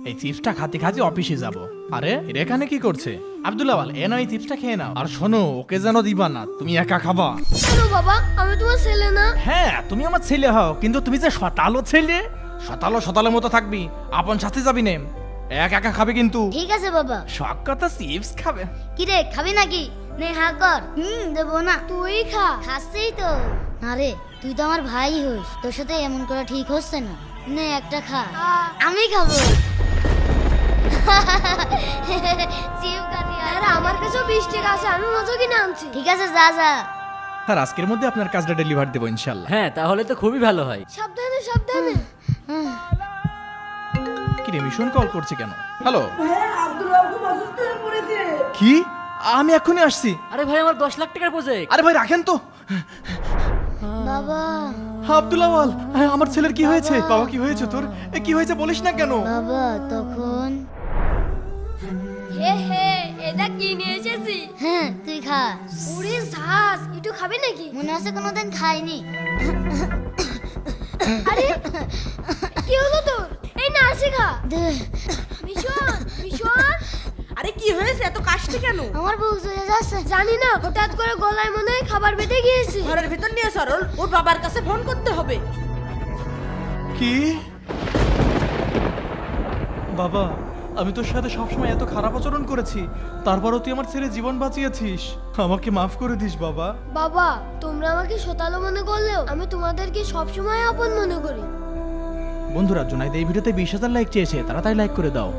এই চিপসটা খাতে খাতে অফিসে যাব। আরে এর এখানে কি করছে? আব্দুল্লাহ বল, এ নাও এই চিপসটা খেয়ে নাও। আর শোনো, ওকে যেন দিবা না, তুমি একা খাবা। কেন বাবা, আমি তোমার ছেলে না? হ্যাঁ, তুমি আমার ছেলে হও, কিন্তু তুমি যে শতালো ছেলে, শতালের মতো থাকবি, আপন সাথে যাবি নে, একা একা খাবে কিন্তু। ঠিক আছে বাবা। শখ কথা চিপস খাবে। কি রে, খাবি নাকি? নে হা কর। দেবো না। তুই খা। খাচ্ছেই তো। না রে, তুই তো আমার ভাই হোস, তোর সাথে এমন করা ঠিক হচ্ছে না। নে একটা খা। আমি খাবো। চিপ খাতি আর আরে আমার কাছেও 20 টাকা আছে, আমি মজা কিনে আনছি। ঠিক আছে, যা যা। আর আজকের মধ্যে আপনার কাজটা ডেলিভার দেবো ইনশাল্লাহ। হ্যাঁ, তাহলে তো খুবই ভালো হয়। সাবধানে সাবধানে। কি রে, মিশন কল করছে কেন? হ্যালো, আব্দুল্লাহ খুব অসুস্থ হয়ে পড়েছে। কি? আমি এখনই আসছি। আরে ভাই, আমার 10 লাখ টাকার প্রজেক্ট। আরে ভাই রাখেন তো। বাবা, আব্দুল্লাহ বল, আমার ছেলের কি হয়েছে? বাবা কি হয়েছে তোর? কি হয়েছে বলিস না কেন? বাবা তখন। হে হে, এটা কি নিয়ে এসেছি? হ্যাঁ, তুই খা। ওরে শ্বাস, একটু খাবি নাকি? মনে আছে কোনোদিন খাইনি। আরে কি হলো তোর? এই না, আসি খা। দে। Mission mission. আরে কি হয়েছে, এত কাশছে কেন? আমার বুক জ্বলে যাচ্ছে। জানি না, হঠাৎ করে গলায় মনে হয় খাবার বেঁধে গিয়েছে। ঘরের ভিতর নিয়ে সরল, ওর বাবার কাছে ফোন করতে হবে। কি? বাবা, আমি তোর সাথে সবসময় এত খারাপ আচরণ করেছি, তারপরও তুই আমার ছেলে জীবন বাঁচিয়েছিস। আমাকে মাফ করে দিস বাবা। বাবা, তোমরা আমাকে শতালো মনে করলেও আমি তোমাদেরকে সবসময় আপন মনে করি। বন্ধুরা, জুনাইদ এই ভিডিওতে 20,000 লাইক চেয়েছে, তাড়াতাড়ি লাইক করে দাও।